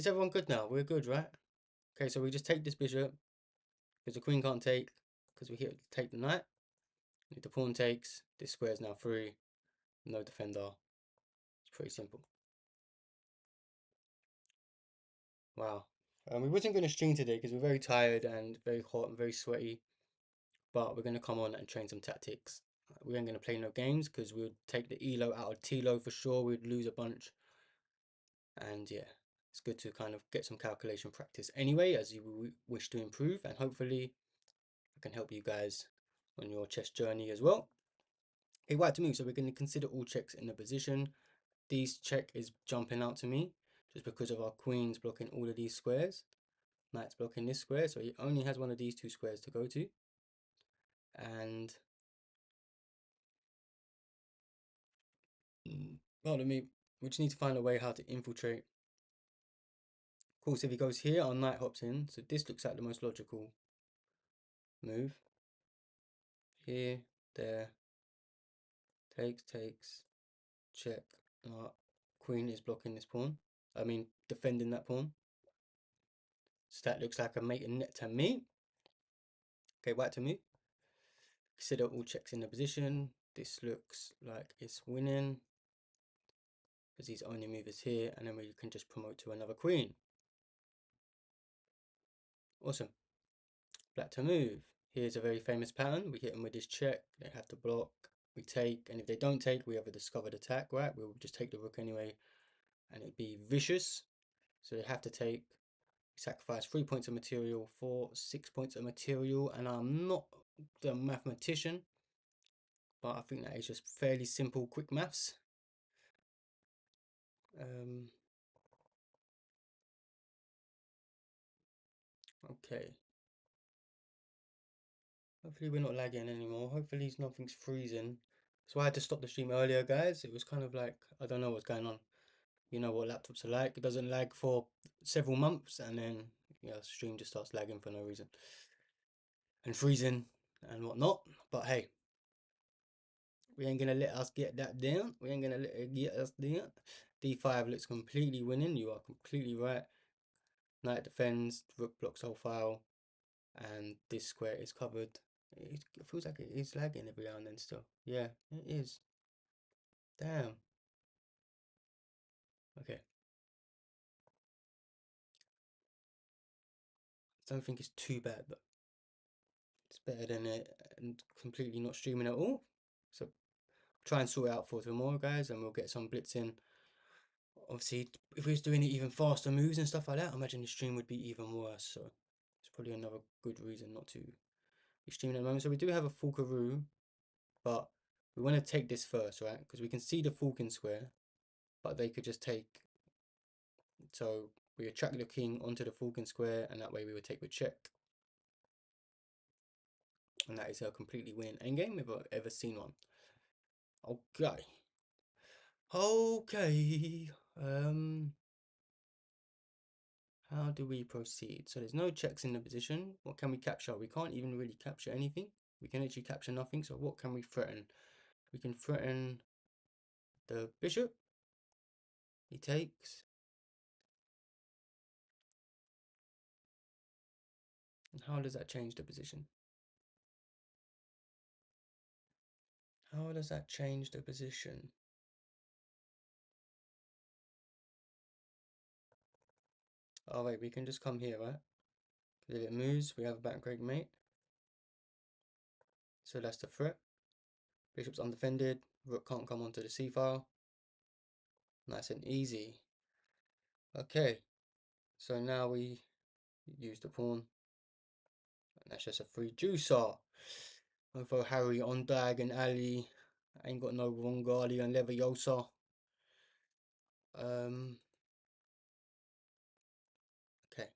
Is everyone good now? We're good, right? Okay, so we just take this bishop because the queen can't take because we hit take the knight. If the pawn takes, this square is now free. No defender. It's pretty simple. Wow. We wasn't going to stream today because we're very tired and very hot and very sweaty. But we're going to come on and train some tactics. We ain't going to play no games because we would take the elo out of T-Lo for sure. We'd lose a bunch. And yeah, it's good to kind of get some calculation practice anyway, as you wish to improve. And hopefully I can help you guys on your chess journey as well. Okay, white to move. So we're going to consider all checks in the position. These check is jumping out to me just because of our queens blocking all of these squares. Knight's blocking this square, so he only has one of these two squares to go to. And pardon me, we just need to find a way how to infiltrate. Of course, if he goes here, our knight hops in, so this looks like the most logical move. Here, there, takes, check. Our queen is blocking this pawn. I mean, defending that pawn. So that looks like a mate and net to me. Okay, white to move. Consider all checks in the position. This looks like it's winning because his only move is here, and then we can just promote to another queen. Awesome. Black to move. Here's a very famous pattern. We hit them with this check. They have to block. We take, and if they don't take, we have a discovered attack, right? We'll just take the rook anyway, and it'd be vicious. So they have to take. Sacrifice 3 points of material for 6 points of material, and I'm not the mathematician, but I think that is just fairly simple, quick maths. Okay. Hopefully we're not lagging anymore. Hopefully nothing's freezing. So I had to stop the stream earlier, guys. It was kind of like, I don't know what's going on. You know what laptops are like. It doesn't lag for several months, and then yeah, the stream just starts lagging for no reason. And freezing and whatnot. But hey, we ain't gonna let us get that down. We ain't gonna let it get us down. D5 looks completely winning. You are completely right. Knight defends, rook blocks whole file, and this square is covered. It feels like it is lagging every now and then still. Yeah, it is. Damn. Okay. I don't think it's too bad, but it's better than it and completely not streaming at all. So try and sort it out for tomorrow, guys, and we'll get some blitz in. Obviously, if we was doing it even faster moves and stuff like that, I imagine the stream would be even worse. So it's probably another good reason not to be streaming at the moment. So we do have a Fulkaroo, but we want to take this first, right? Because we can see the Falcon square, but they could just take. So we attract the king onto the Falcon square, and that way we would take with check. And that is a completely winning endgame if I've ever seen one. Okay. Okay. How do we proceed? So there's no checks in the position. What can we capture? We can't even really capture anything. We can actually capture nothing. So what can we threaten? We can threaten the bishop. He takes. And how does that change the position? How does that change the position? Oh wait, we can just come here, right? If it moves, we have a back break mate. So that's the threat. Bishop's undefended. Rook can't come onto the c file. Nice and easy. Okay, so now we use the pawn. And that's just a free juicer. Over Harry on Dag and Ali. Ain't got no Rongali and Leviosa. Okay.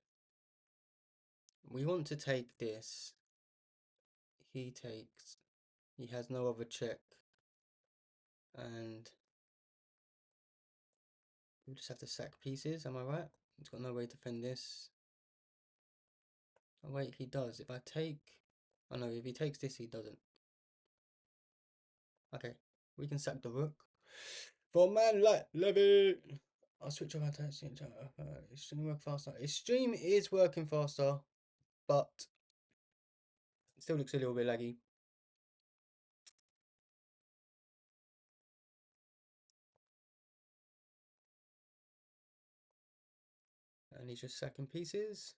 We want to take this. He takes. He has no other check. And we just have to sack pieces, am I right? He's got no way to defend this. Oh wait, he does. If I take... Oh no, if he takes this, he doesn't. Okay, we can sack the rook. For a man like Levy! I'll switch off our extreme work faster. Extreme is working faster, but it still looks a little bit laggy. And he's just sacking pieces.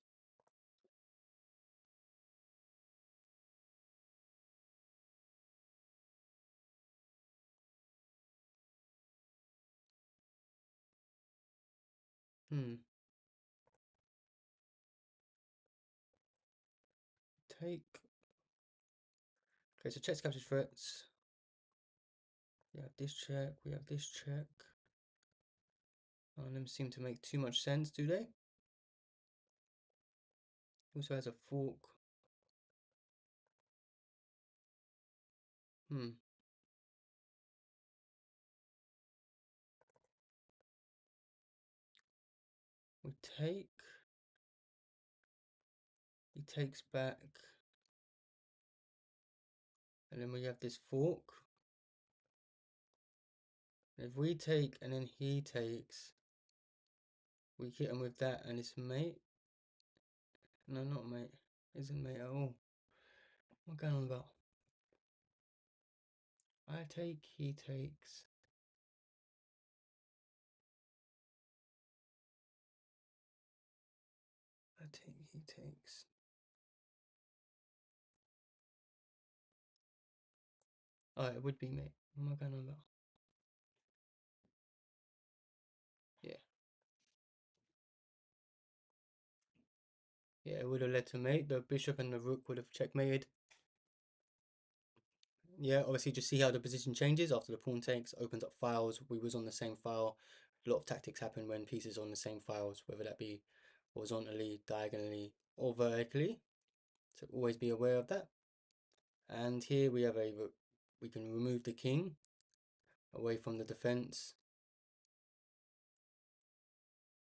Take. Okay, so checks captures threats. We have this check, we have this check. None of them seem to make too much sense, do they? Also has a fork. We take. He takes back. And then we have this fork. And if we take and then he takes, we hit him with that and it's mate. No, not mate. Isn't mate at all. What going on about? I take, he takes. I take, he takes. Oh, it would be mate. What am I going on about? Yeah. Yeah, it would have led to mate. The bishop and the rook would have checkmated. Yeah, obviously just see how the position changes after the pawn takes, opens up files. We was on the same file. A lot of tactics happen when pieces on the same files, whether that be horizontally, diagonally, or vertically. So always be aware of that. And here we have we can remove the king away from the defense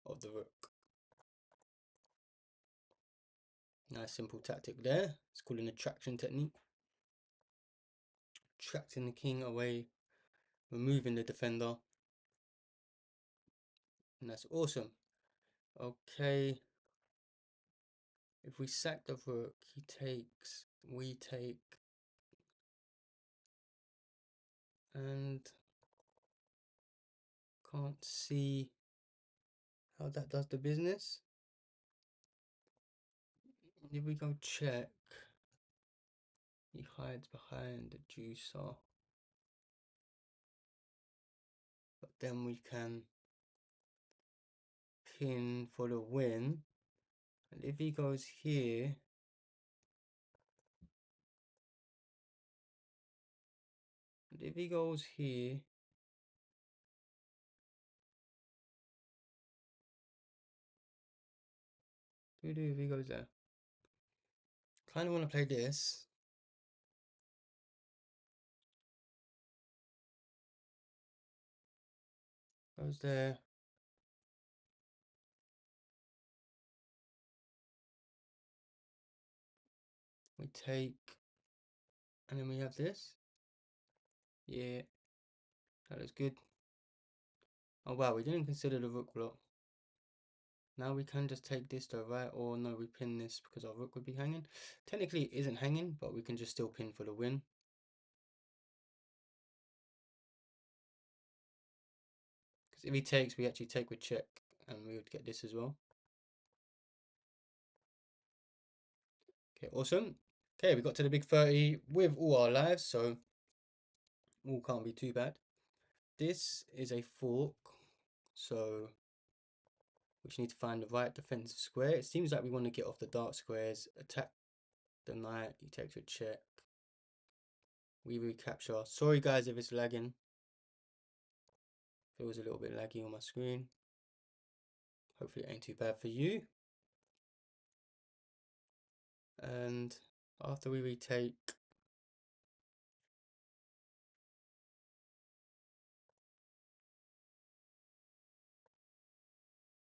of the rook. Nice simple tactic there. It's called an attraction technique. Attracting the king away, removing the defender. And that's awesome. Okay. If we sack the rook, he takes, we take, and can't see how that does the business. If we go check, he hides behind the juicer. But then we can pin for the win. And if he goes here, and if he goes here, if he goes there. Kind of want to play this. Goes there. We take, and then we have this. Yeah, that looks good. Oh wow, we didn't consider the rook block. Now we can just take this to right, or no, we pin this because our rook would be hanging. Technically it isn't hanging, but we can just still pin for the win. Because if he takes, we actually take with check, and we would get this as well. Okay, awesome. Okay, we got to the big 30 with all our lives, so all can't be too bad. This is a fork, so we just need to find the right defensive square. It seems like we want to get off the dark squares, attack the knight, he takes with check. We recapture. Sorry guys if it's lagging. Feels a little bit laggy on my screen. Hopefully it ain't too bad for you. And after we retake,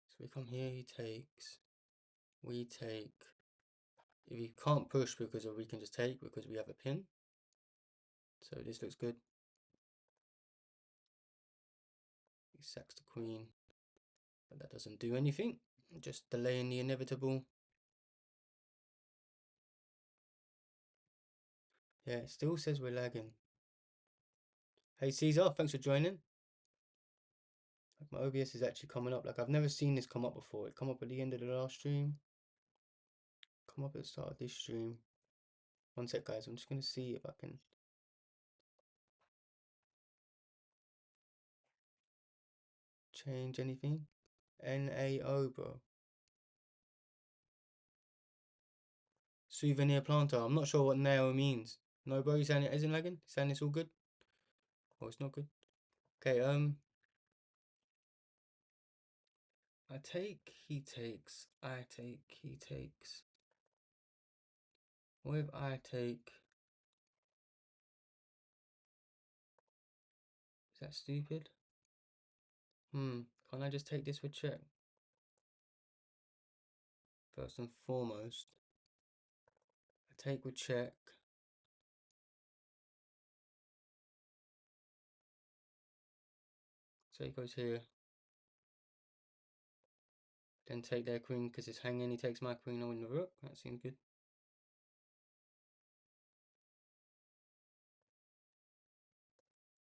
so we come here, he takes, we take. If you can't push because we can just take because we have a pin. So this looks good. He sacks the queen. but that doesn't do anything. Just delaying the inevitable. Yeah, it still says we're lagging. Hey Caesar, thanks for joining. Like my OBS is actually coming up. Like I've never seen this come up before. It come up at the end of the last stream. Come up at the start of this stream. One sec, guys. I'm just gonna see if I can change anything. NAO, bro. Souvenir planter. I'm not sure what NAO means. No, bro. You saying it isn't lagging? Saying it's all good? Oh, it's not good. Okay. I take. He takes. I take. He takes. What if I take? Is that stupid? Can't I just take this with check? First and foremost, I take with check. So he goes here. Then take their queen because it's hanging. He takes my queen. I win the rook. That seems good.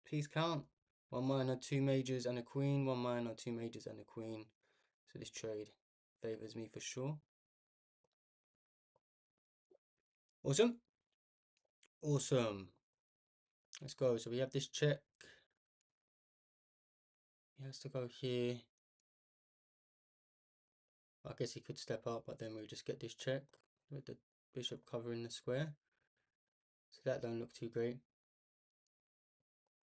Please count. 1 minor, 2 majors and a queen. 1 minor, 2 majors and a queen. So this trade favors me for sure. Awesome. Awesome. Let's go. So we have this check. He has to go here. I guess he could step up, but then we just get this check with the bishop covering the square. So that don't look too great.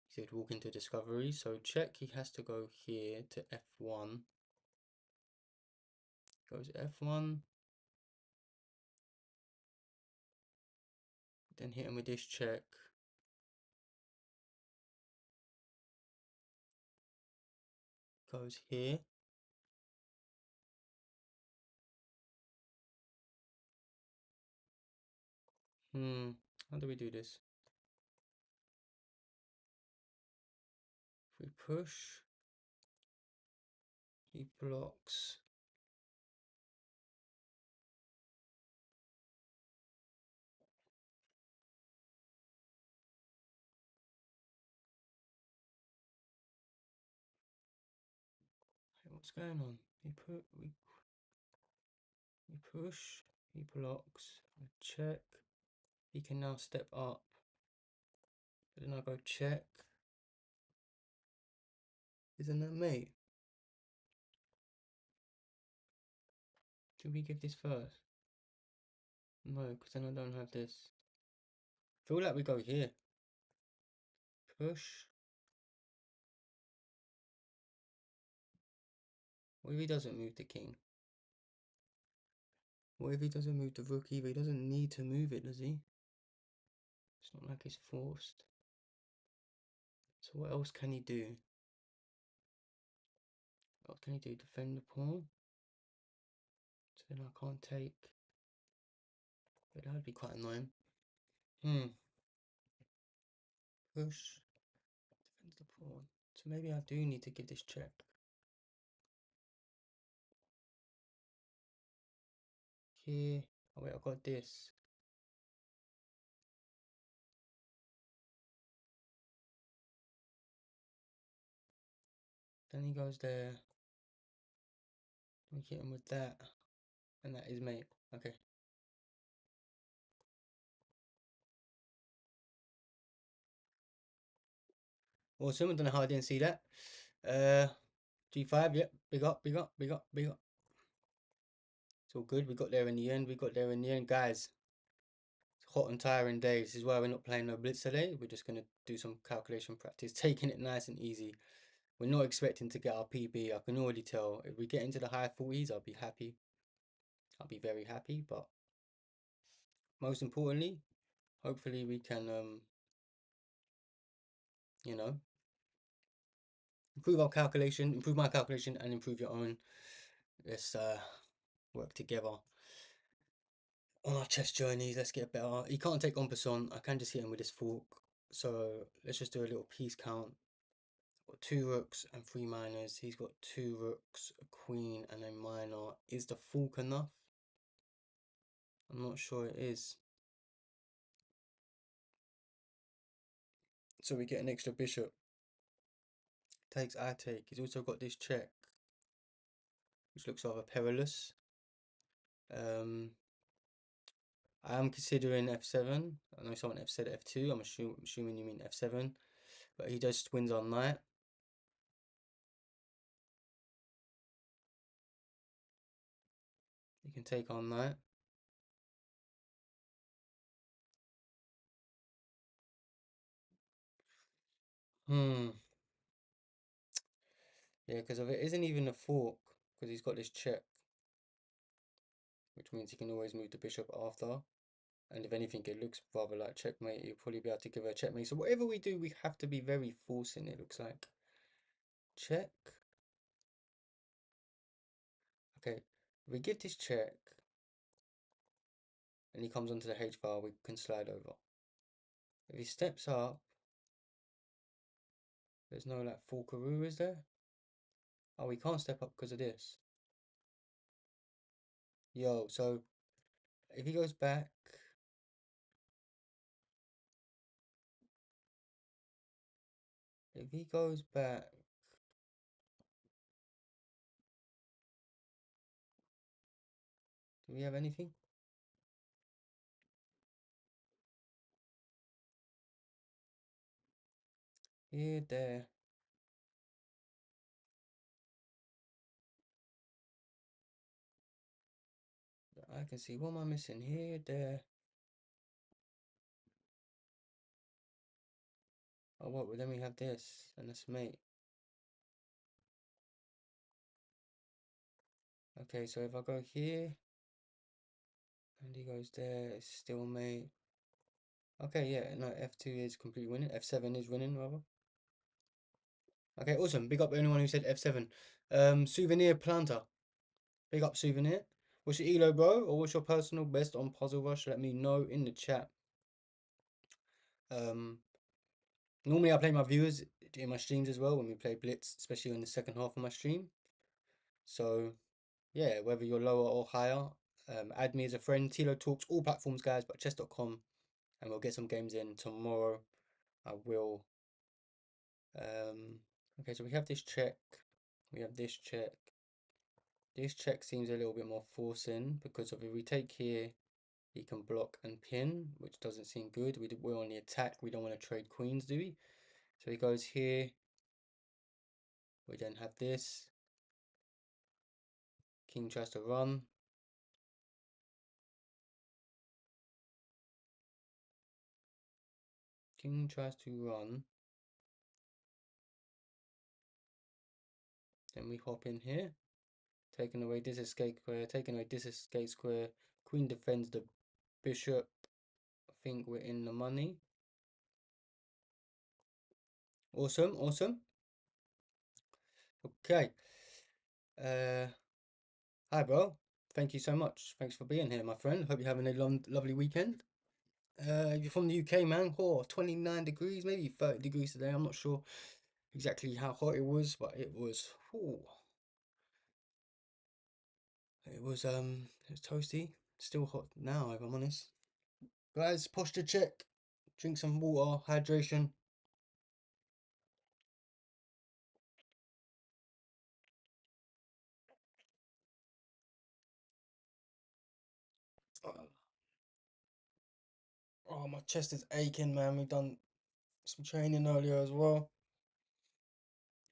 He said walk into discovery. So check, he has to go here to f1. Goes f1. Then hit him with this check. Goes here. How do we do this? If we push, he blocks. Hey, what's going on? We push, he blocks, we check. He can now step up. But then I go check. Isn't that mate? Should we give this first? No, because then I don't have this. Feel like we go here. Push. What if he doesn't move the king? What if he doesn't move the rook either? He doesn't need to move it, does he? It's not like it's forced. So what else can he do? What can he do? Defend the pawn? So then I can't take. But that would be quite annoying. Push. Defends the pawn. So maybe I do need to give this check. Here. Oh wait, I've got this. Then he goes there. We hit him with that. And that is mate. Okay. Awesome. I don't know how I didn't see that. G5, yep. Big up, big up, big up, big up. It's all good. We got there in the end. We got there in the end. Guys, it's hot and tiring day. This is why we're not playing no blitz today. We're just going to do some calculation practice. Taking it nice and easy. We're not expecting to get our PB. I can already tell. If we get into the high 40s, I'll be happy. I'll be very happy. But most importantly, hopefully we can, you know, improve our calculation, improve my calculation, and improve your own. Let's work together on our chess journeys. Let's get better. He can't take en passant. I can just hit him with this fork. So let's just do a little piece count. Got two rooks and three minors. He's got two rooks, a queen, and a minor. Is the fork enough? I'm not sure it is. So we get an extra bishop. Takes, I take. He's also got this check, which looks rather perilous. Um, I am considering f7. I know someone said f2. I'm assuming you mean f7. But he just wins on knight. You can take on knight. Hmm. Yeah, because if it isn't even a fork, because he's got this check, which means he can always move the bishop after. And if anything, it looks rather like checkmate. You'll probably be able to give her a checkmate. So whatever we do, we have to be very forcing, it looks like. Check. Okay, if we give this check, and he comes onto the H file, we can slide over. If he steps up, there's no like forkaroo, is there? Oh, we can't step up because of this. Yo, so if he goes back, if he goes back, do we have anything? Here, there. I can see. What am I missing? Here, there. Oh, what? Well, then we have this, and that's mate. Okay, so if I go here, and he goes there, it's still mate. Okay, yeah, no, F2 is completely winning. F7 is winning, rather. Okay, awesome. Big up anyone who said F7. Souvenir Planter. Big up Souvenir. What's your elo, bro? Or what's your personal best on Puzzle Rush? Let me know in the chat. Um, Normally I play my viewers in my streams as well when we play Blitz, especially in the second half of my stream. So yeah, whether you're lower or higher, add me as a friend. Tilo Talks, all platforms, guys, but chess.com, and we'll get some games in tomorrow. I will. Okay, so we have this check. We have this check. This check seems a little bit more forcing because if we take here, he can block and pin, which doesn't seem good. We're on the attack. We don't want to trade queens, do we? So he goes here. We then have this. King tries to run. King tries to run. Then we hop in here. Taking away this escape square. Taking away this escape square. Queen defends the bishop. I think we're in the money. Awesome, awesome. Okay. Hi, bro. Thank you so much. Thanks for being here, my friend. Hope you're having a lovely weekend. You're from the UK, man. Oh, 29 degrees, maybe 30 degrees today. I'm not sure exactly how hot it was, but it was, it was toasty. Still hot now, if I'm honest. Guys, posture check. Drink some water, hydration. Oh, my chest is aching, man. We've done some training earlier as well.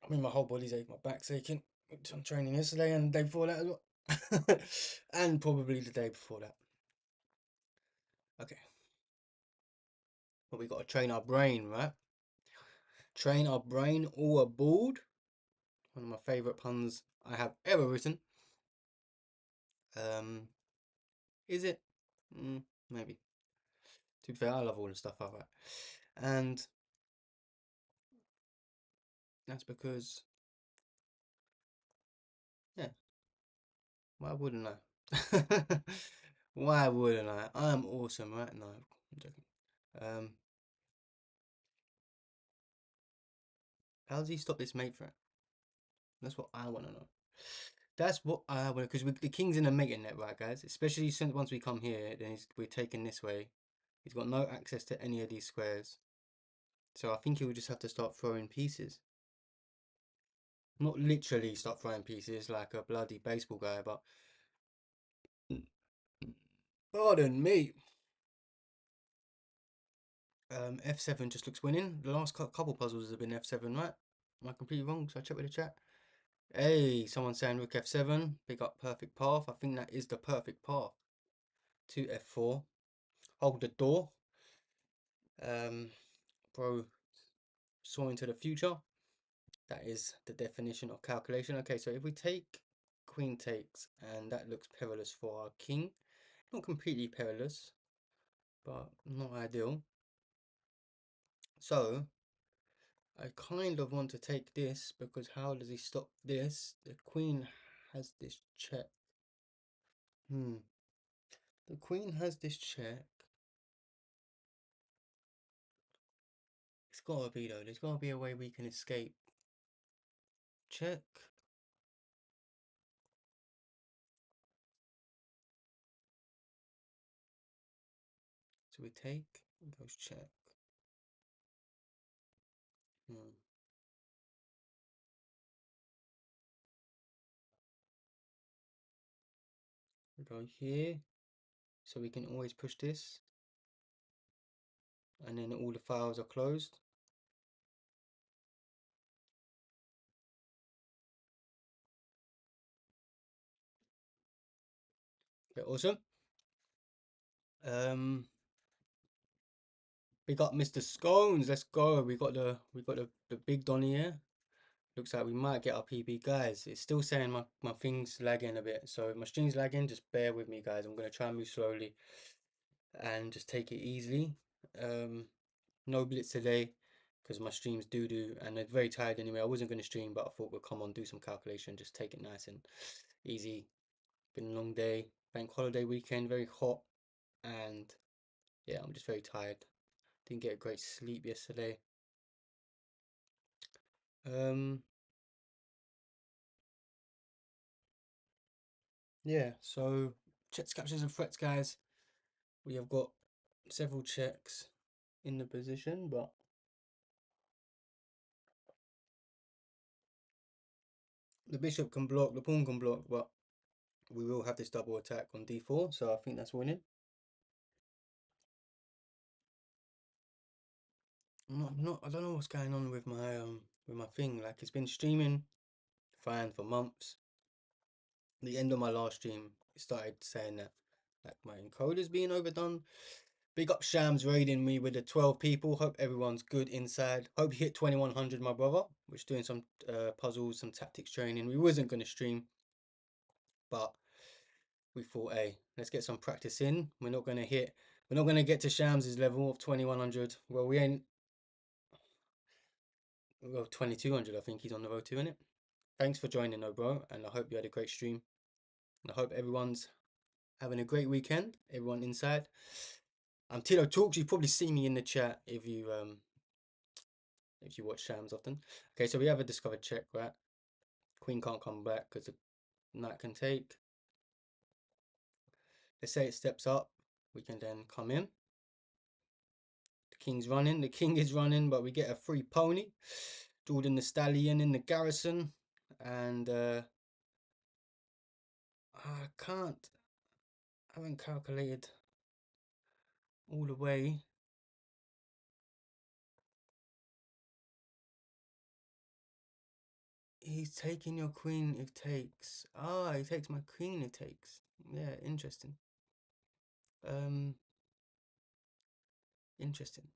I mean, my whole body's aching, my back's aching. We've done training yesterday and the day before that as well. And probably the day before that. Okay. But we got to train our brain, right? Train our brain all aboard. One of my favourite puns I have ever written. Um, is it? Maybe. To be fair, I love all the stuff I write. And that's because, yeah, why wouldn't I? Why wouldn't I? I'm awesome, right? No, I'm joking. Um, How does he stop this mate threat? That's what I want to know. That's what I want, because the king's in a mating net, right, guys? Especially since once we come here, then we're taking this way. He's got no access to any of these squares. So I think he will just have to start throwing pieces. Not literally start throwing pieces like a bloody baseball guy, but... Pardon me. F7 just looks winning. The last couple puzzles have been F7, right? Am I completely wrong? So I check with the chat. Hey, someone saying rook F7. Pick up perfect path. I think that is the perfect path. To F4. Hold the door. Bro saw into the future. That is the definition of calculation. Okay, so if we take queen takes, and that looks perilous for our king. Not completely perilous, but not ideal. So I kind of want to take this, because how does he stop this? The queen has this check. The queen has this check. It's gotta be though. There's gotta be a way we can escape. Check. So we take, it goes check. We go here, so we can always push this, and then all the files are closed. Okay, awesome. Big up Mr. Scones. Let's go. We got the big Donny here. Looks like we might get our PB, guys. It's still saying my thing's lagging a bit, so if my stream's lagging, just bear with me, guys. I'm gonna try and move slowly and just take it easily. No blitz today because my stream's doo-doo and they're very tired anyway. I wasn't gonna stream, but I thought we'll come on, do some calculation, just take it nice and easy. Been a long day, bank holiday weekend, very hot, and yeah, I'm just very tired. Didn't get a great sleep yesterday. Yeah, so checks, captures, and threats, guys. We have got several checks in the position, but the bishop can block, the pawn can block, but we will have this double attack on d4, so I think that's winning. I don't know what's going on with my thing. Like, it's been streaming fine for months. The end of my last stream, it started saying that like my encoder's being overdone. Big up Shams raiding me with the 12 people. Hope everyone's good inside. Hope you hit 2100, my brother. We're just doing some puzzles, some tactics training. We wasn't going to stream, but we thought, hey, let's get some practice in. We're not going to get to Shams's level of 2100. Well, we ain't, well, 2200, I think he's on the road to, innit? Thanks for joining though, bro, and I hope you had a great stream. And I hope everyone's having a great weekend, everyone inside. I'm Tilo Talks. You probably see me in the chat if you watch Shams often. Okay, so we have a discovered check, right? Queen can't come back because the knight can take. Let's say it steps up. We can then come in. The king's running. The king is running, but we get a free pony. Jordan the Stallion in the garrison. And I haven't calculated all the way. He's taking your queen if takes. Ah, he takes my queen if takes. Yeah, interesting. Interesting.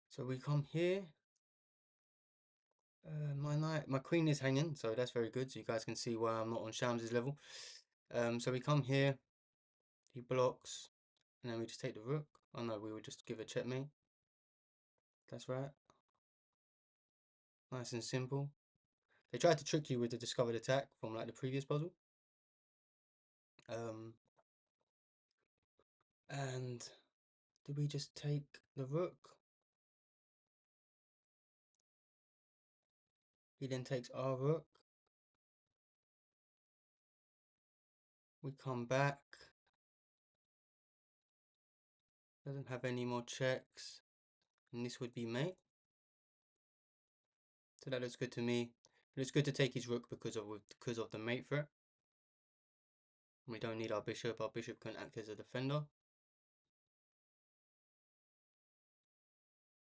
So we come here. My queen is hanging, so that's very good. So you guys can see why I'm not on Shams's level. So we come here. He blocks, and then we just take the rook. Oh no, we would just give a checkmate. That's right. Nice and simple. They tried to trick you with the discovered attack from like the previous puzzle. And did we just take the rook? He then takes our rook. We come back. Doesn't have any more checks. And this would be mate. So that looks good to me. It looks good to take his rook because of the mate threat. We don't need our bishop. Our bishop can act as a defender.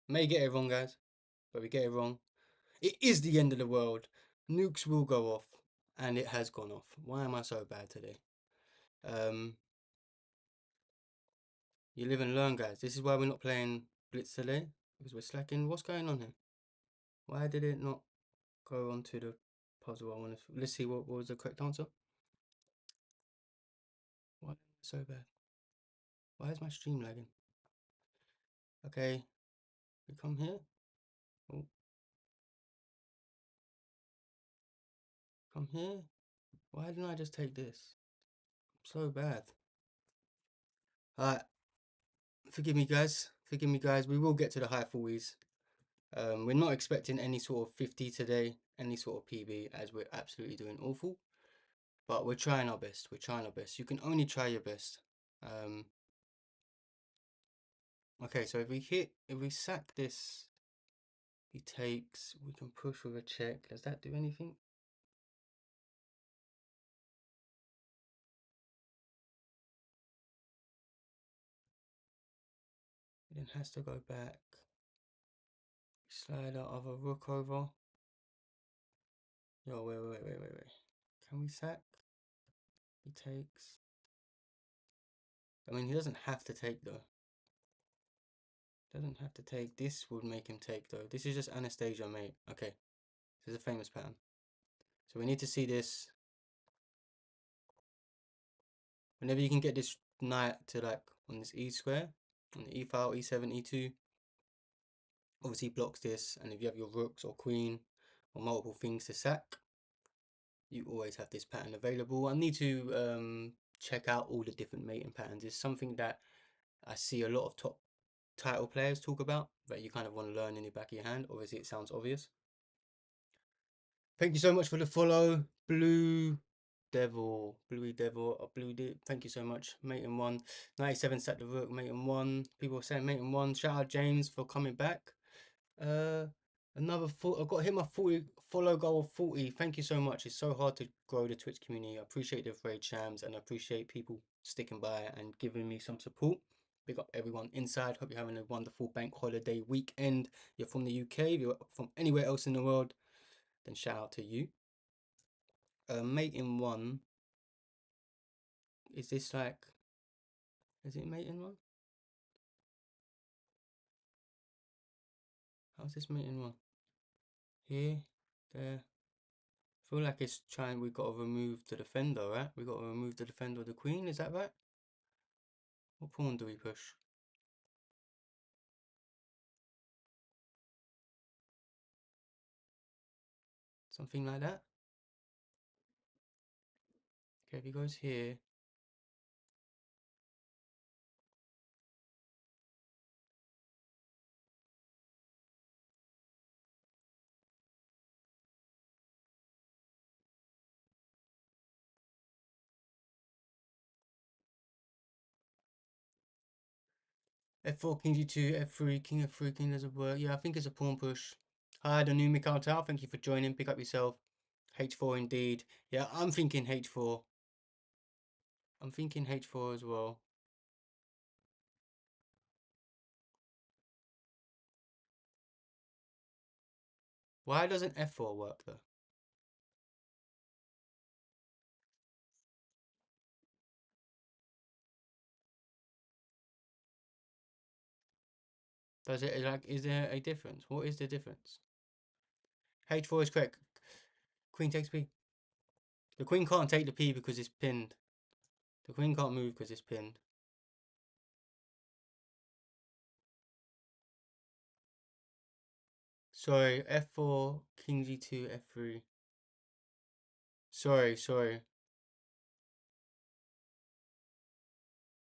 May get it wrong, guys, but we get it wrong. It is the end of the world. Nukes will go off, and it has gone off. Why am I so bad today? You live and learn, guys. This is why we're not playing Blitz today, because we're slacking. What's going on here? Why did it not go on to the puzzle I want to... Let's see, what was the correct answer? Why am I so bad? Why is my stream lagging? Okay, we come here. Oh. Come here. Why didn't I just take this? I'm so bad. Alright, forgive me, guys. Forgive me, guys. We will get to the high 40s. We're not expecting any sort of 50 today, any sort of PB, as we're absolutely doing awful. But we're trying our best. We're trying our best. You can only try your best. Okay, so if we sack this, he takes, we can push with a check. Does that do anything? It then has to go back. Slide our other rook over. Yo, wait. Can we sack? He takes. I mean, he doesn't have to take though. Doesn't have to take. This would make him take though. This is just Anastasia, mate. Okay. This is a famous pattern. So we need to see this. Whenever you can get this knight to like on this E square, on the E file, E7, E2, obviously blocks this. And if you have your rooks or queen or multiple things to sack, you always have this pattern available. I need to check out all the different mating patterns. It's something that I see a lot of top title players talk about that you kind of want to learn in the back of your hand. Obviously, it sounds obvious. Thank you so much for the follow, Bluey Devil. Thank you so much, mate in one. 97 sat the rook, mate in one. People are saying mate in one. Shout out James for coming back. Another I've got hit my 40 follow goal of 40. Thank you so much. It's so hard to grow the Twitch community. I appreciate the raid shams and I appreciate people sticking by and giving me some support. Big up everyone inside. Hope you're having a wonderful bank holiday weekend. You're from the UK. If you're from anywhere else in the world, then shout out to you. Mate in one. Is this like, is it mate in one? How's this mate in one? Here, there. I feel like it's trying, we've got to remove the defender, right? We've got to remove the defender of the queen, is that right? What pawn do we push? Something like that? Okay, if he goes here. F4, king g2, f3, king f3, king doesn't work. Yeah, I think it's a pawn push. Hi, the new Mikhail Tao, thank you for joining. Pick up yourself. H4 indeed. Yeah, I'm thinking H4. I'm thinking H4 as well. Why doesn't F4 work though? Does it, like, is there a difference? What is the difference? H4 is correct. Queen takes P. The queen can't take the P because it's pinned. The queen can't move because it's pinned. Sorry, F4, king G2, F3. Sorry.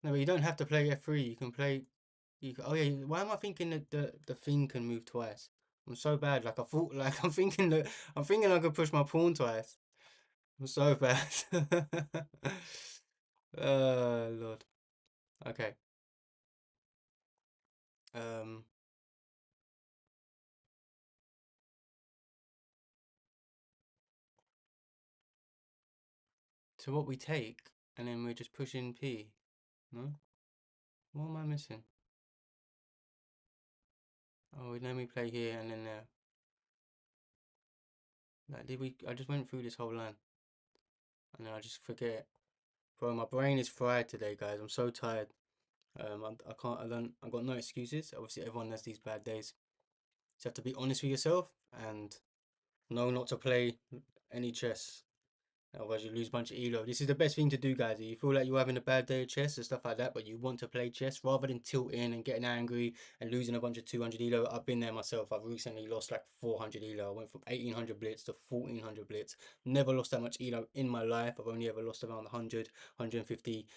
No, but you don't have to play F3. You can play... oh yeah, why am I thinking that the thing can move twice? I'm so bad. Like I thought, like I'm thinking I could push my pawn twice. I'm so bad. Lord. Okay. Um, so what we take, and then we're just pushing P. No? What am I missing? Oh, let me play here and then there. Like, did we? I just went through this whole line, and then I just forget. Bro, my brain is fried today, guys. I'm so tired. I can't. I don't. I've got no excuses. Obviously, everyone has these bad days. You have to be honest with yourself and know not to play any chess. Otherwise, you lose a bunch of elo. This is the best thing to do, guys. If you feel like you're having a bad day of chess and stuff like that, but you want to play chess rather than tilting and getting angry and losing a bunch of 200 elo. I've been there myself. I've recently lost like 400 elo. I went from 1800 blitz to 1400 blitz. Never lost that much elo in my life. I've only ever lost around 100, 150,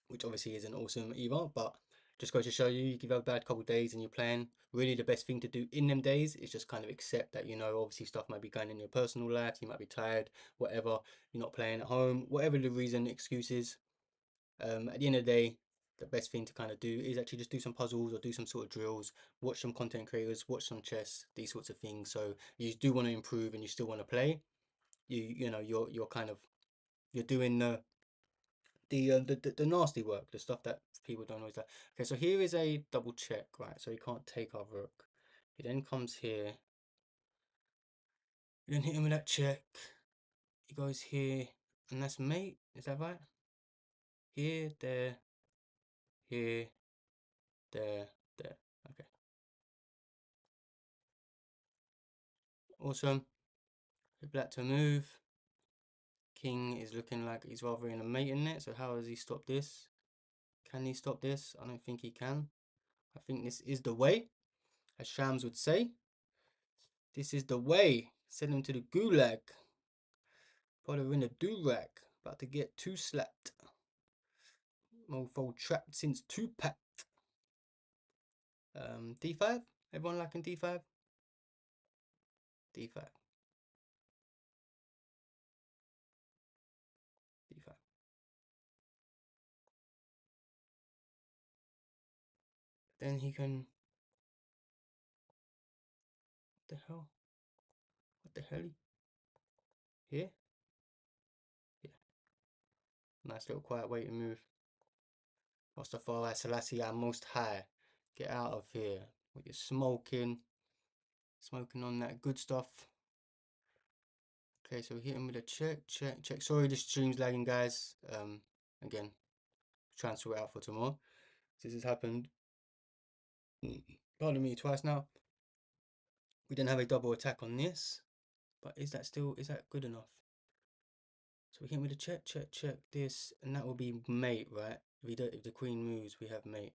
which obviously isn't awesome either, but just goes to show you, you give a bad couple of days and you're playing. Really, the best thing to do in them days is just kind of accept that, obviously stuff might be going in your personal life, you might be tired, whatever, you're not playing at home, whatever the reason, excuses. At the end of the day, the best thing to kind of do is actually just do some puzzles or do some sort of drills, watch some content creators, watch some chess, these sorts of things. So you do want to improve and you still want to play. You're kind of you're doing the nasty work, the stuff that people don't always like. Okay, so here is a double check, right? So he can't take our rook. He then comes here. You then hit him with that check. He goes here, and that's mate. Is that right? Here, there, here, there, there. Okay, awesome. Black to move. King is looking like he's rather in a mate in it. So how does he stop this? Can he stop this? I don't think he can. I think this is the way, as Shams would say. This is the way. Send him to the gulag. Put her in a do-rag. About to get two slapped. Mofo trapped since two-pack. D5? Everyone liking D5? D5. D5. Then he can... What the hell? What the hell? Here? Yeah. Nice little quiet way to move. Rastafari Selassie, I'm most high. Get out of here. What you're smoking. Smoking on that good stuff. Okay, so we hit him with a check, check, check. Sorry, this stream's lagging, guys. Again, trying to sort it out for tomorrow. This has happened, pardon me, twice now. We didn't have a double attack on this, but is that good enough? So we hit with a check, check, check this, and that will be mate, right? If the queen moves, we have mate.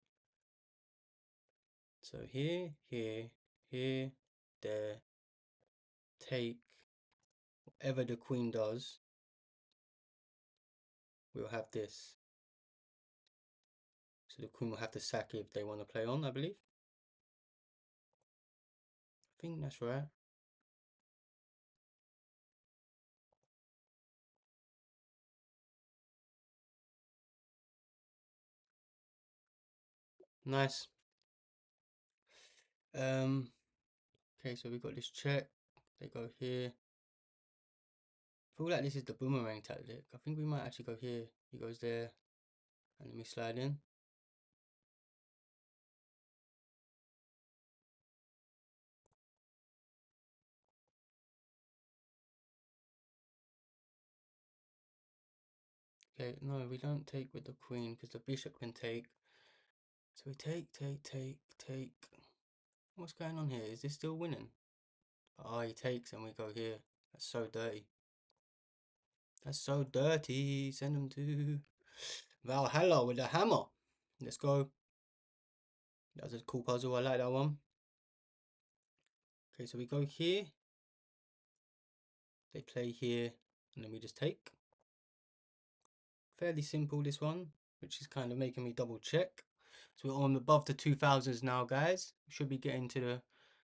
So here, here, here, there, take, whatever the queen does, we'll have this. So the queen will have to sack if they want to play on, I believe. I think that's right. Nice. Okay, so we got this check. They go here. I feel like this is the boomerang tactic. I think we might actually go here. He goes there, and then we slide in. Okay, no, we don't take with the queen because the bishop can take. So we take, take, take, take. What's going on here? Is this still winning? Oh, he takes and we go here. That's so dirty. That's so dirty. Send him to Valhalla with a hammer. Let's go. That was a cool puzzle. I like that one. Okay, so we go here. They play here, and then we just take. Fairly simple, this one, which is kind of making me double check. So we're on above the 2000s now, guys. We should be getting to the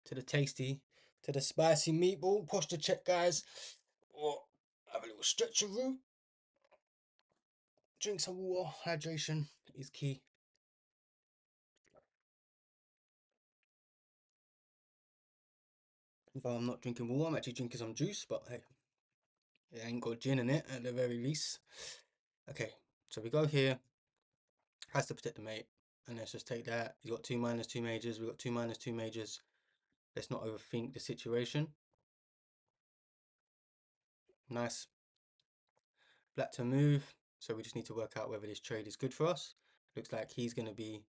to the tasty, to the spicy meatball. Posture check, guys. Or have a little stretch of root. Drink some water. Hydration is key. If I'm not drinking water, I'm actually drinking some juice, but hey, it ain't got gin in it at the very least. Okay, so we go here. Has to protect the mate. And let's just take that. He's got 2 minors, 2 majors. We've got 2 minors, 2 majors. Let's not overthink the situation. Nice. Black to move. So we just need to work out whether this trade is good for us. Looks like he's going to be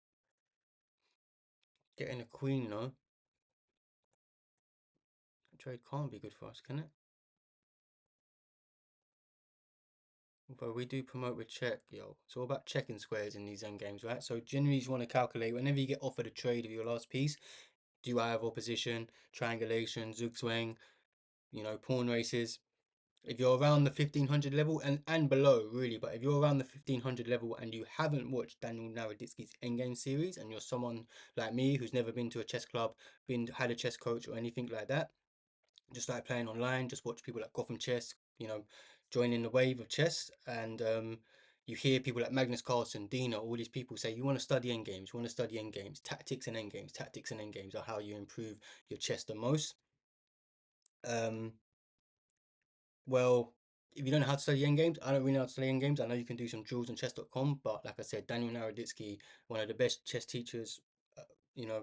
getting a queen, though. The trade can't be good for us, can it? Although we do promote with check, yo. It's all about checking squares in these end games, right? So generally you want to calculate whenever you get offered a trade of your last piece, do I have opposition, triangulation, zugzwang, you know, pawn races. If you're around the 1500 level and below, really, but if you're around the 1500 level and you haven't watched Daniel Naroditsky's Endgame series and you're someone like me who's never been to a chess club, had a chess coach or anything like that, just like playing online, just watch people like Gotham Chess, you know, join in the wave of chess, and you hear people like Magnus Carlsen, Dina, all these people say you want to study endgames, you want to study endgames, tactics and endgames are how you improve your chess the most. Well, if you don't know how to study endgames, I don't really know how to study endgames. I know you can do some drills on chess.com, but like I said, Daniel Naroditsky, one of the best chess teachers, you know,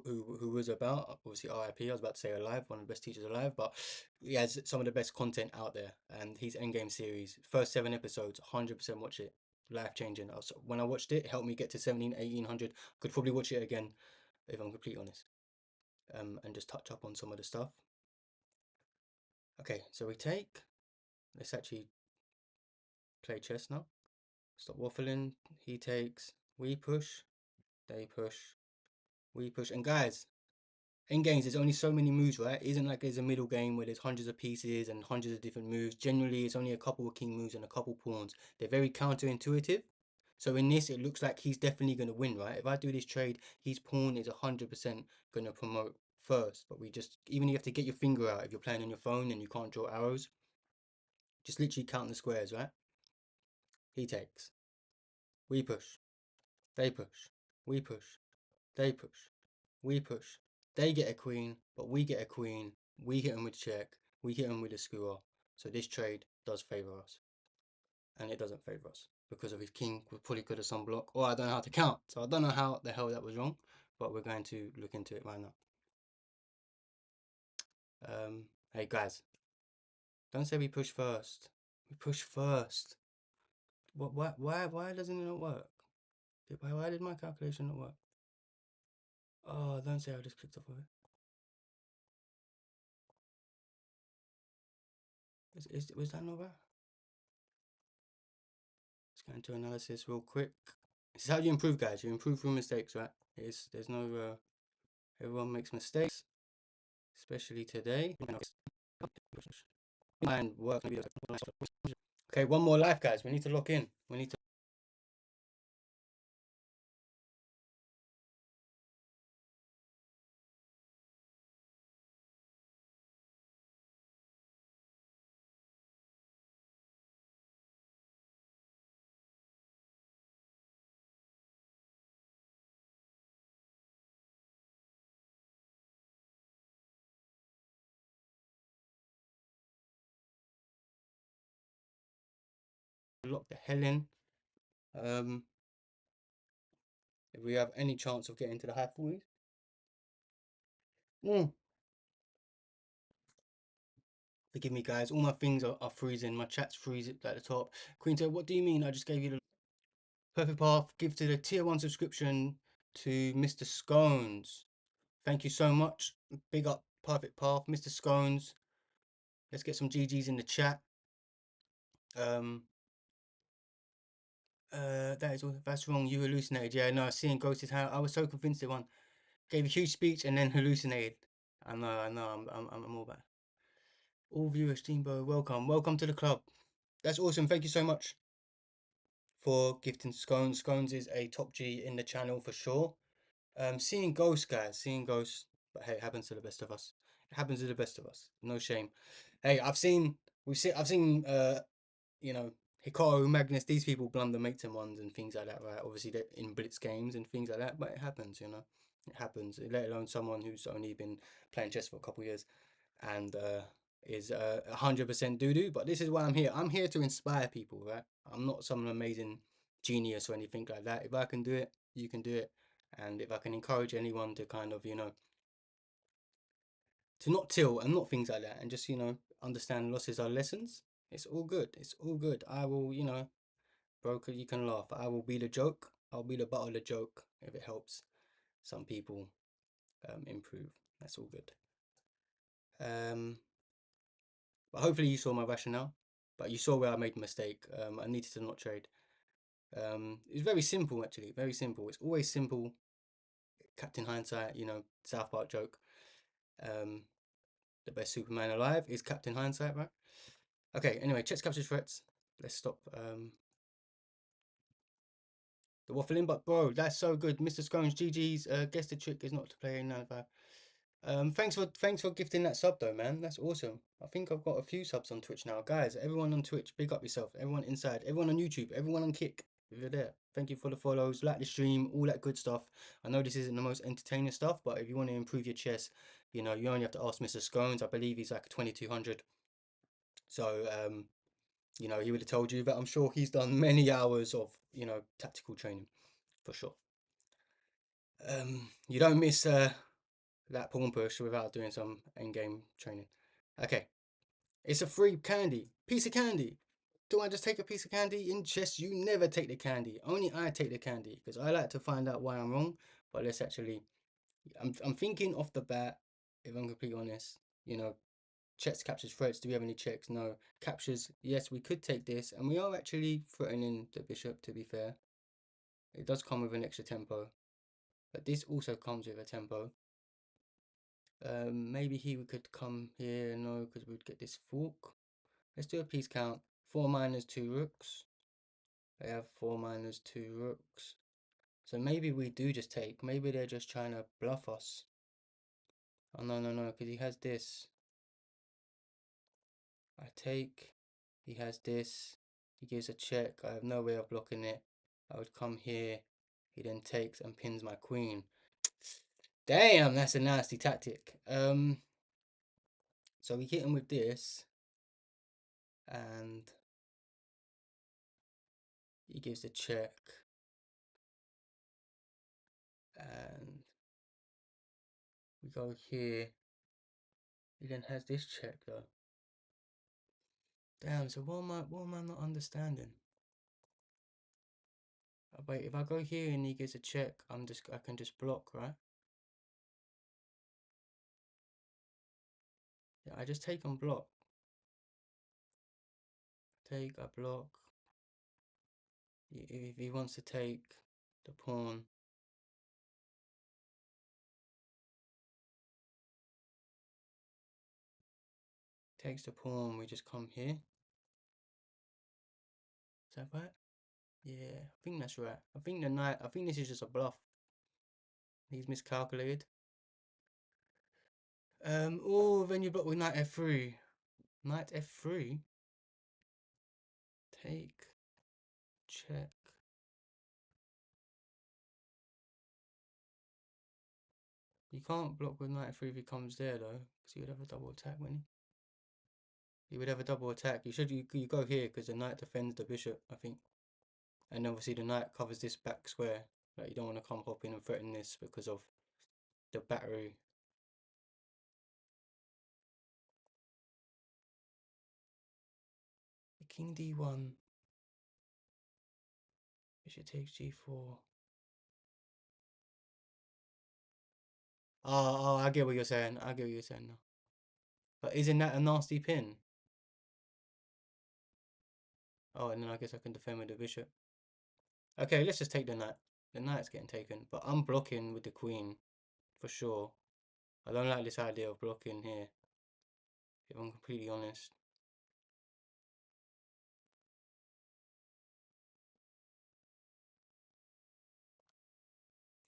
who was about, obviously RIP, I was about to say alive, one of the best teachers alive, but he has some of the best content out there. And his Endgame series, first 7 episodes, 100% watch it. Life changing. When I watched it, it helped me get to 17, 1800. Could probably watch it again if I'm completely honest, and just touch up on some of the stuff. Okay, so we take. Let's actually play chess now. Stop waffling. He takes. We push. They push. We push. And guys, in games, there's only so many moves, right? It isn't like there's a middle game where there's hundreds of pieces and hundreds of different moves. Generally, it's only a couple of king moves and a couple pawns. They're very counterintuitive. So in this, it looks like he's definitely going to win, right? If I do this trade, his pawn is 100% going to promote first. But we just, even you have to get your finger out if you're playing on your phone and you can't draw arrows. Just literally count the squares, right? He takes. We push. They push. We push. They push. We push. They get a queen, but we get a queen. We hit them with check. We hit them with a skewer. So this trade does favour us. And it doesn't favour us because of his king probably could have some block. Or I don't know how to count. So I don't know how the hell that was wrong. But we're going to look into it right now. Hey guys, don't say we push first. We push first. What? Why doesn't it not work? Why did my calculation not work? Oh, don't say I just clicked off of it. Was that not right? Let's go into analysis real quick. This is how you improve, guys. You improve through mistakes, right? There's no everyone makes mistakes, especially today. And work. Okay, one more life, guys. We need to lock in. We need to lock the hell in. If we have any chance of getting to the high 40s. Forgive me, guys. All my things are freezing. My chat's freezing at the top. Quinto, what do you mean? I just gave you the perfect path. Give to the tier 1 subscription to Mr. Scones. Thank you so much. Big up perfect path, Mr. Scones. Let's get some GGs in the chat. That's wrong. You hallucinated. Yeah, no, seeing ghosts is how I was so convinced it won. Gave a huge speech and then hallucinated. I know. I'm all bad. All viewers, Steamboat, welcome to the club. That's awesome. Thank you so much for gifting Scones. Scones is a top G in the channel for sure. Seeing ghosts, guys. Seeing ghosts. But hey, it happens to the best of us. It happens to the best of us. No shame. Hey, I've seen you know, Hikaru, Magnus, these people blunder mates and ones and things like that, right? Obviously they're in blitz games and things like that, but it happens, you know. It happens. Let alone someone who's only been playing chess for a couple of years and is 100% doo-doo. But this is why I'm here. I'm here to inspire people, right? I'm not some amazing genius or anything like that. If I can do it, you can do it. And if I can encourage anyone to kind of, you know, to not till and not things like that, and just, you know, understand losses are lessons. It's all good. It's all good. I will, you know, broker, you can laugh. I will be the joke. I'll be the butt of the joke if it helps some people improve. That's all good. Um, but hopefully you saw my rationale. But you saw where I made a mistake. I needed to not trade. It's very simple, actually. Very simple. It's always simple. Captain Hindsight, you know, South Park joke. Um, the best Superman alive is Captain Hindsight, right? Okay, anyway, chess captures threats. Let's stop the waffling, but bro, that's so good. Mr. Scones, GG's. Guess the trick is not to play in 95. Thanks for gifting that sub though, man. That's awesome. I think I've got a few subs on Twitch now. Guys, everyone on Twitch, big up yourself. Everyone inside, everyone on YouTube, everyone on Kick. If you're there, thank you for the follows, like the stream, all that good stuff. I know this isn't the most entertaining stuff, but if you want to improve your chess, you know, you only have to ask Mr. Scones. I believe he's like 2200. So, you know, he would have told you that. I'm sure he's done many hours of, you know, tactical training for sure. You don't miss that pawn push without doing some end-game training. Okay, it's a free candy, piece of candy. Do I just take a piece of candy? In chess, you never take the candy. Only I take the candy because I like to find out why I'm wrong. But let's actually, I'm thinking off the bat, if I'm completely honest, you know, checks, captures, threats. Do we have any checks? No. Captures, yes, we could take this. And we are actually threatening the bishop, to be fair. It does come with an extra tempo. But this also comes with a tempo. Maybe he could come here, no, because we'd get this fork. Let's do a piece count. 4 minus 2 rooks. They have 4 minus 2 rooks. So maybe we do just take. Maybe they're just trying to bluff us. Oh, no, no, no, because he has this. I take. He has this. He gives a check. I have no way of blocking it. I would come here. He then takes and pins my queen. Damn, that's a nasty tactic. So we hit him with this. And he gives a check. And we go here. He then has this check though. Damn, so what am I not understanding? Oh, wait, if I go here and he gets a check, I can just block, right? Yeah, I just take and block. Take, I block. If he wants to take the pawn, takes the pawn, we just come here. Is that right? Yeah, I think that's right. I think the knight, I think this is just a bluff. He's miscalculated. Oh, then you block with knight f3. Knight f3. Take, check. You can't block with knight f3 if he comes there though, because he would have a double attack, wouldn't he? He would have a double attack. You go here because the knight defends the bishop, I think. And obviously the knight covers this back square. Like you don't want to come hop in and threaten this because of the battery. The king d1. Bishop takes g4. Oh, I get what you're saying. I get what you're saying now. But isn't that a nasty pin? Oh, and then I guess I can defend with the bishop. Okay, let's just take the knight. The knight's getting taken, but I'm blocking with the queen for sure. I don't like this idea of blocking here, if I'm completely honest.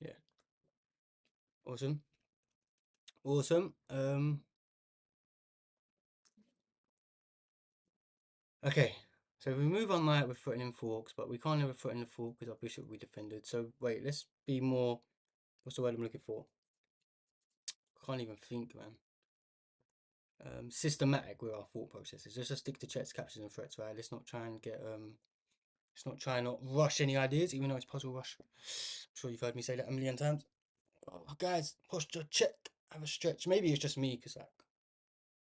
Yeah, awesome. Awesome. Okay. So we move on knight, we're threatening forks, but we can't have a threaten the fork because our bishop will be defended. So wait, let's be more. What's the word I'm looking for? Can't even think, man. Systematic with our thought processes. Let's just stick to checks, captures, and threats, right? Let's not try and get let's not try and not rush any ideas, even though it's puzzle rush. I'm sure you've heard me say that a million times. Oh, guys, posture check. Have a stretch. Maybe it's just me, because like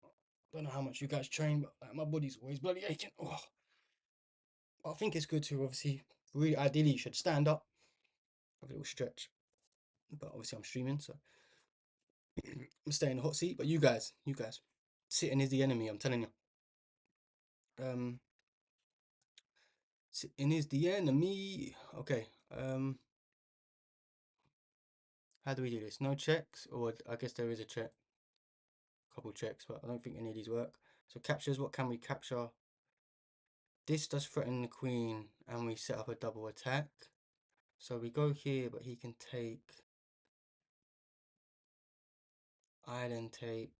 I don't know how much you guys train, but like, my body's always bloody aching. Oh, I think it's good to obviously, really ideally, you should stand up, have a little stretch. But obviously, I'm streaming, so I'm staying in the hot seat. But you guys, sitting is the enemy. I'm telling you. Um, Sitting is the enemy. Okay. How do we do this? No checks, or I guess there is a check, couple checks, but I don't think any of these work. So captures. What can we capture? This does threaten the queen, and we set up a double attack. So we go here, but he can take. I then take.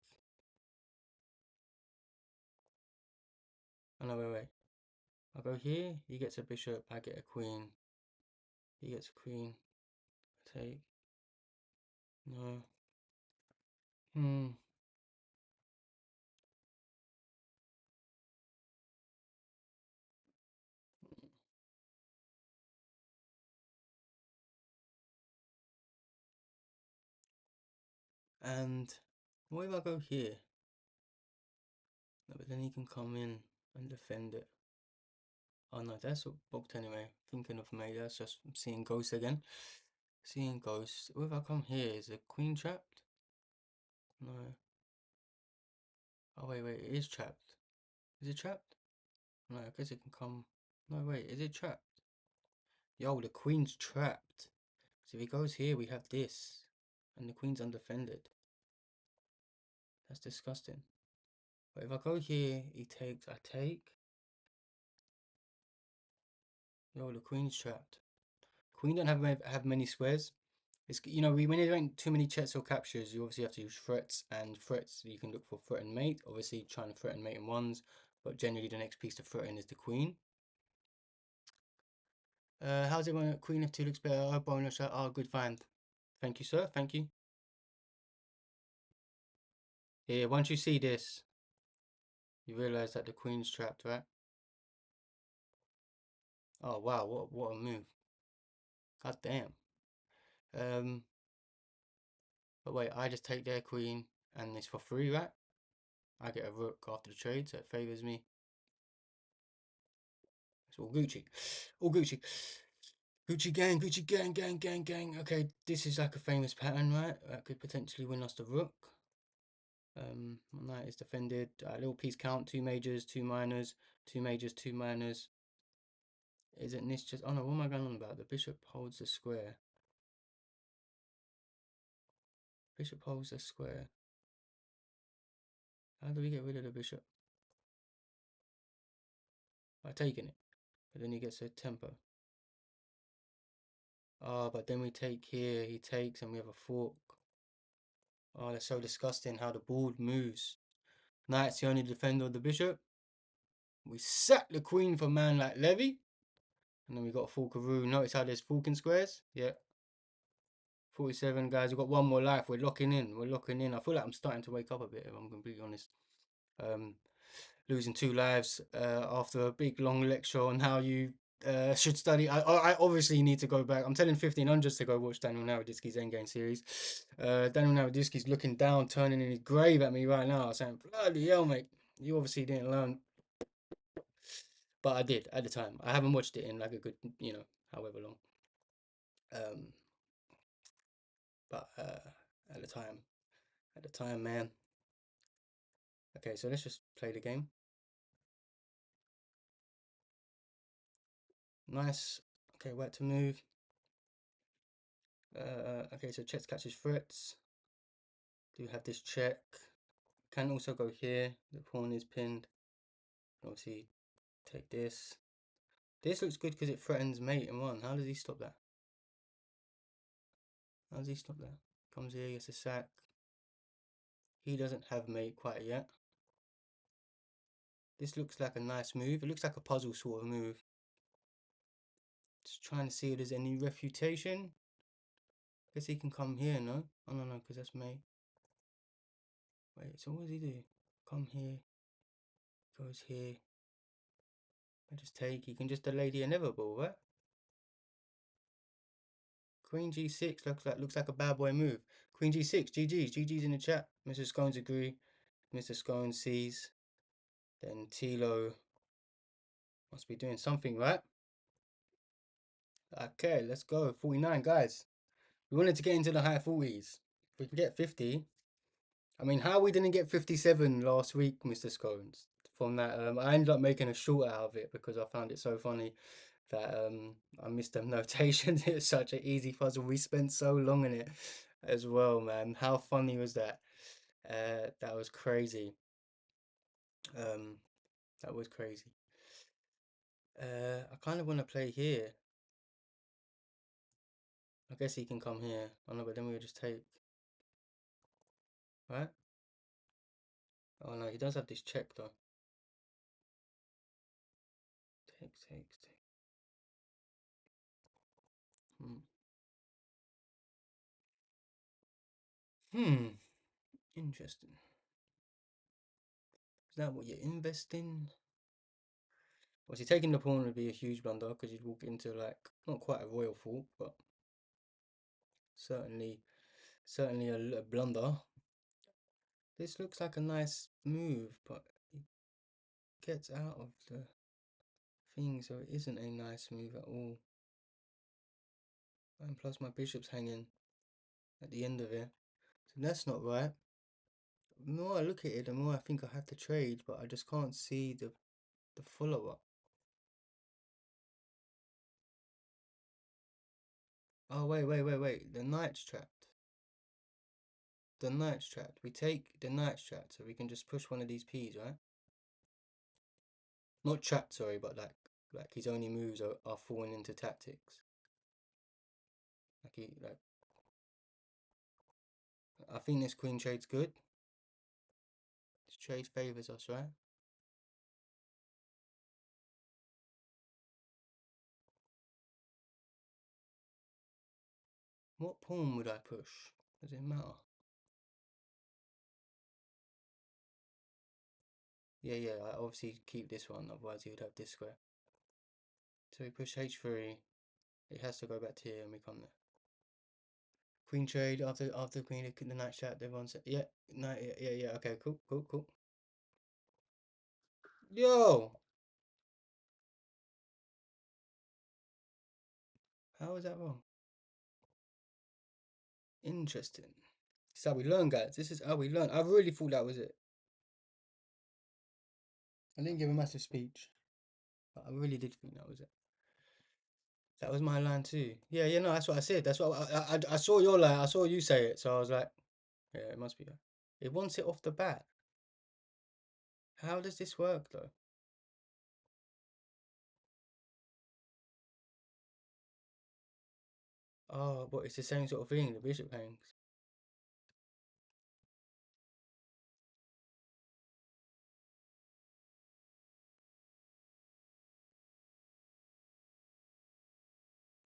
Oh no, wait. I go here. He gets a bishop. I get a queen. He gets a queen. Take. No. Hmm. And what if I go here? No, but then he can come in and defend it. Oh no, that's booked anyway. Thinking of me, that's just seeing ghosts again. Seeing ghosts. What if I come here? Is the queen trapped? No. Oh wait, it is trapped. Is it trapped? No, I guess it can come. No, wait, is it trapped? Yo, the queen's trapped. So if he goes here, we have this. And the queen's undefended. That's disgusting. But if I go here, he takes, I take. Yo, the queen's trapped. Queen don't have many squares. It's, you know, when you're doing too many checks or captures, you obviously have to use threats, and threats you can look for threaten mate. Obviously, trying to threaten mate in ones, but generally the next piece to threaten is the queen. How's it when queen f2 looks better? Oh, bonus shot. Oh, good find. Thank you, sir. Thank you. Here, once you see this, you realize that the queen's trapped, right? Oh wow, what a move. God damn. Um, but wait, I just take their queen, and it's for free, right? I get a rook after the trade, so it favors me. It's all Gucci. All Gucci. Gucci gang, Gucci gang, gang, gang, gang. Okay, this is like a famous pattern, right? That could potentially win us the rook. Knight is defended. Little piece count, two majors, two minors, two majors, two minors. Isn't this just... Oh no, what am I going on about? The bishop holds the square. Bishop holds the square. How do we get rid of the bishop? By taking it. But then he gets a tempo. Oh, but then we take here, he takes, and we have a fork. Oh, that's so disgusting how the board moves. Knight's the only defender of the bishop. We sack the queen for a man like Levy. And then we got a Falkaroo. Notice how there's Falcon squares? Yeah. 47, guys. We've got one more life. We're locking in. We're locking in. I feel like I'm starting to wake up a bit, if I'm completely honest. Losing 2 lives after a big long lecture on how you should study. I obviously need to go back. I'm telling 1500s to go watch Daniel Naroditsky's Endgame series. Daniel Naroditsky's looking down, turning in his grave at me right now, saying, bloody hell, mate. You obviously didn't learn. But I did at the time. I haven't watched it in like a good, you know, however long. Um, but at the time, man. Okay, so let's just play the game. Nice. Okay, where to move. Okay, so checks catches threats. Do have this check. Can also go here. The pawn is pinned. Obviously, take this. This looks good because it threatens mate in one. How does he stop that? How does he stop that? Comes here, gets a sack. He doesn't have mate quite yet. This looks like a nice move. It looks like a puzzle sort of move. Just trying to see if there's any refutation. Guess he can come here, no? Oh, no, no, because that's mate. Wait, so what does he do? Come here. Goes here. I just take. He can just delay the inevitable, right? Queen G6 looks like a bad boy move. Queen G6, GG's in the chat. Mr. Scones agree. Mr. Scones sees. Then Tilo must be doing something, right? Okay, let's go. 49, guys. We wanted to get into the high 40s. If we can get 50. I mean, how we didn't get 57 last week, Mr. Scones? From that, I ended up making a short out of it because I found it so funny that I missed the notations. It was such an easy puzzle. We spent so long in it as well, man. How funny was that? That was crazy. Um, that was crazy. I kind of want to play here. I guess he can come here. I know, but then we'll just take, right? Oh no, he does have this check though. Take. Hmm. Hmm. Interesting. Is that what you're investing? Obviously, taking the pawn would be a huge blunder because you'd walk into like not quite a royal fault, but certainly a blunder. This looks like a nice move, but it gets out of the thing, so it isn't a nice move at all. And plus, my bishop's hanging at the end of it, so that's not right. The more I look at it, the more I think I have to trade, but I just can't see the follow-up. Oh, wait. The knight's trapped. The knight's trapped. We take the knight's trapped, so we can just push one of these P's, right? Not trapped, sorry, but like his only moves are falling into tactics. Like I think this queen trade's good. This trade favors us, right? What pawn would I push? Does it matter? Yeah, I obviously keep this one, otherwise he would have this square. So we push h3. It has to go back to here and we come there. Queen trade after queen the knight chat. Everyone's yeah, no, yeah. Okay, cool. Yo, how is that wrong? Interesting. This is how we learn, guys. This is how we learn. I really thought that was it. I didn't give a massive speech, but I really did think that was it. That was my line too. Yeah, no, that's what I said. That's what I saw your line. I saw you say it, so I was like, yeah, it must be that. It wants it off the bat. How does this work though? Oh, but it's the same sort of thing. The bishop hangs.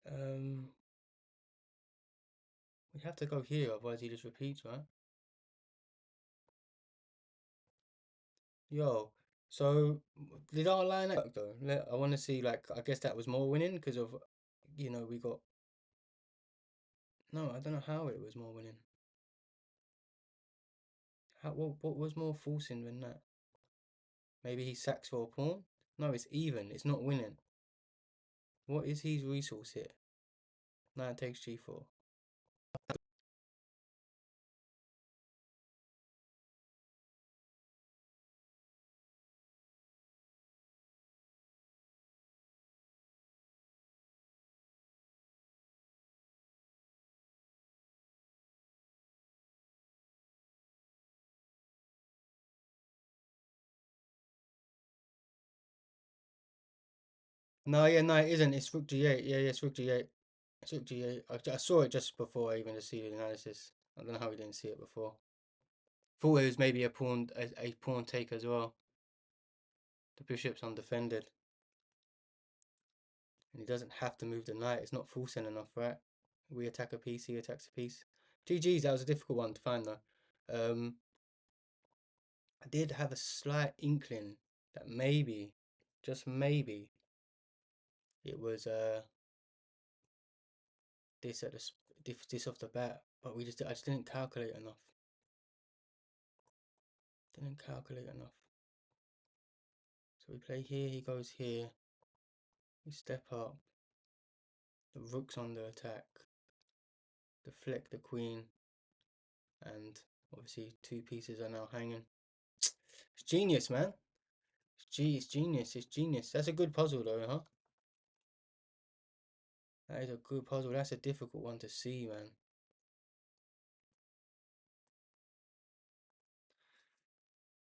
Um, we have to go here, otherwise he just repeats, right? Yo, so did our line work though? I want to see, like, I guess that was more winning because of, we got. No, I don't know how it was more winning. What was more forcing than that? Maybe he sacks for a pawn? No, it's even. It's not winning. What is his resource here? Knight takes g4. No, it isn't. It's rook g8. Yeah, it's rook g8. It's rook g8. I saw it just before I even just see the analysis. I don't know how we didn't see it before. Thought it was maybe a pawn take as well. The bishop's undefended. And he doesn't have to move the knight. It's not forcing enough, right? We attack a piece, he attacks a piece. GG's, that was a difficult one to find though. I did have a slight inkling that maybe, just maybe, it was this at this off the bat, but I just didn't calculate enough. Didn't calculate enough. So we play here, he goes here. We step up. The rook's under attack. Deflect the queen. And obviously 2 pieces are now hanging. It's genius, man. It's genius. It's genius. That's a good puzzle though, huh? That is a good puzzle. That's a difficult one to see, man.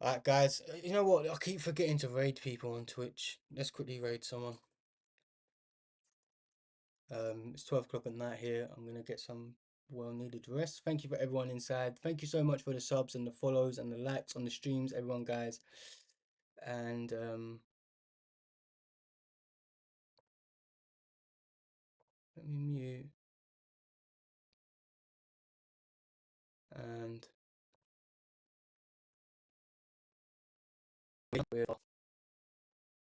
Alright, guys. You know what? I keep forgetting to raid people on Twitch. Let's quickly raid someone. It's 12 o'clock at night here. I'm going to get some well-needed rest. Thank you for everyone inside. Thank you so much for the subs and the follows and the likes on the streams, everyone, guys. And let me mute. And we're off.